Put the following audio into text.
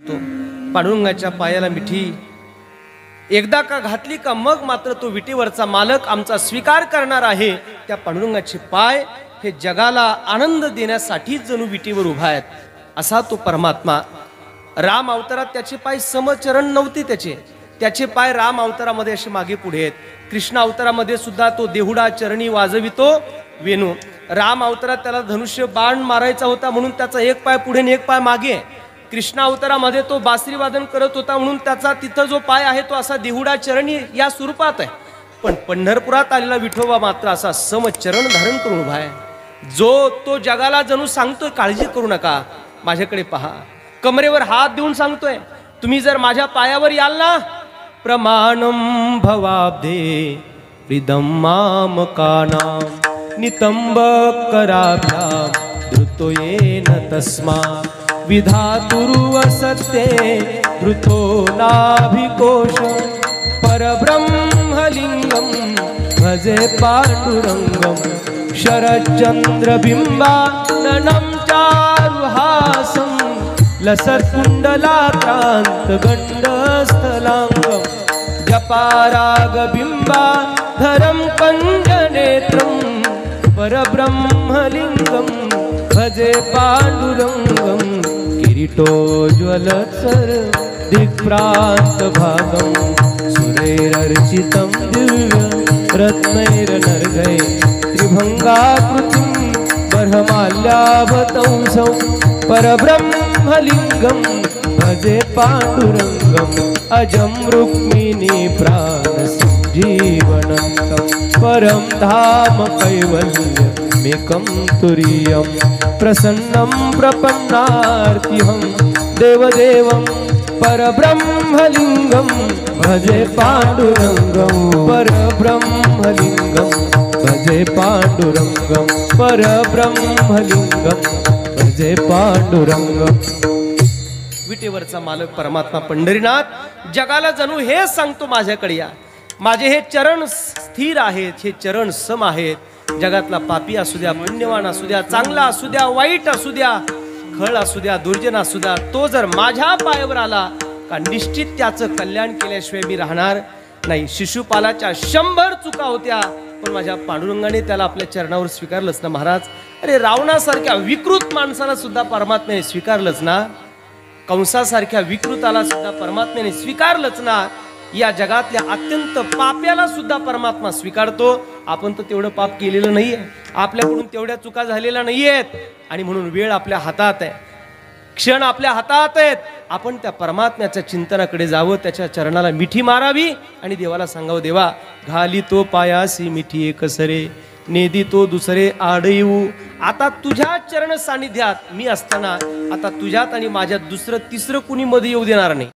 तो पांडुरंगाच्या पायाला मिठी एकदा का घातली का मग मात्र तो विटीवरचा मालक आमचा स्वीकार करणार आहे। त्या पांडुरंगाचे पाय हे जगाला आनंद देण्यासाठी जणू विटीवर उभा आहेत असा तो परमात्मा। राम अवतारात त्याचे पाय समचरण नव्हते, त्याचे पाय राम अवतारामध्ये असे मागे पुढे आहेत। कृष्ण अवतारामध्ये सुद्धा तो देहुडा चरणी वाजवितो वेणू। राम अवतारात त्याला धनुष्य बाण मारायचा होता म्हणून त्याचा एक पाय पुढे आणि एक पाय मागे। कृष्ण अवतारामध्ये तो बासरी वादन करत होता म्हणून त्याचा तिथं जो पाय आहे तो असा देहुडा चरणी या स्वरूपात आहे। पण पंढरपुरात आलेला विठोबा मात्र असा समचरण धारण करून उभा आहे। जो तो जगाला जणू सांगतोय काळजी करू नका, माझ्याकडे पहा। कमरेवर हात देऊन सांगतोय तुम्ही जर माझ्या पायावर याल ना, प्रमाणम भवाब्धे हृदम मामकानां नितंब कराभ्याम धृतो येन तस्मा विधातुर्वसते धृतो नाभिकोश परब्रह्मलिंगम भजे पांडुरंगम शरच्चंद्रबिंबाननं चारुहासं लसत्कुंडलाक्रांत गंडस्थलांगम जपारागबिंबाधरं कंजनेत्रं परब्रह्मलिंगम भजे पांडुरंगम किरीटोज्वलत्सर दिक्प्रांत भागम सुरैरर्चितं दिव्य रत्नैरनर्गै त्रिभंगाकृतिं बर्हमाल्याभतंसं परब्रह्मलिंगम भजे पांडुरंगम अजं रुक्मिणी प्राणसञ्जीवनंतं परं धाम कैवल्यमेकं तुरीयं प्रसन्नं प्रपन्नार्तिहं देवदेवं परब्रह्मलिंगं भजे पांडुरंगं परब्रह्मलिंगं भजे पांडुरंगं परब्रह्मलिंगं भजे पांडुरंगं। विटेवरचा मालक परमात्मा पंढरीनाथ जगाला जणू हे सांगतो माझ्याकडे या, माझे हे चरण स्थिर आहेत, हे चरण सम आहेत। जगातला पापी असू द्या, पुण्यवान असू द्या, चांगला असू द्या, वाईट असू द्या, खळ असू द्या, दुर्जन असू द्या, तो जर माझ्या पायावर आला का निश्चित त्याचं कल्याण केल्याशिवाय मी राहणार नाही। शिशुपालाच्या 100 चुका होत्या पण माझ्या पांडुरंगाने त्याला आपल्या चरणावर स्वीकारलंच ना महाराज। अरे रावणासारख्या विकृत माणसाला सुद्धा परमात्म्याने स्वीकारलंच ना, कंसासारख्या विकृताला सुद्धा परमात्म्याने स्वीकारलंच ना। या जगातल्या अत्यंत पाप्याला सुद्धा परमात्मा स्वीकारतो। आपण तर तेवढं पाप केलेलं नाहीये, आपल्याकडून तेवढ्या चुका झालेल्या नाहीयेत आणि म्हणून वेळ आपल्या हातात आहे, क्षण आपल्या हातात आहेत। आपण त्या परमात्म्याच्या चिंतनाकडे जावं, त्याच्या चरणाला मिठी मारावी आणि देवाला सांगावं, देवा घाली तो पायासी मिठी एकसरे नेदी तो दुसरे आड येऊ। आता तुझ्या चरण सानिध्यात मी असताना आता तुझ्यात आणि माझ्यात दुसरं तिसरं कुणी मध्ये येऊ देणार नाही।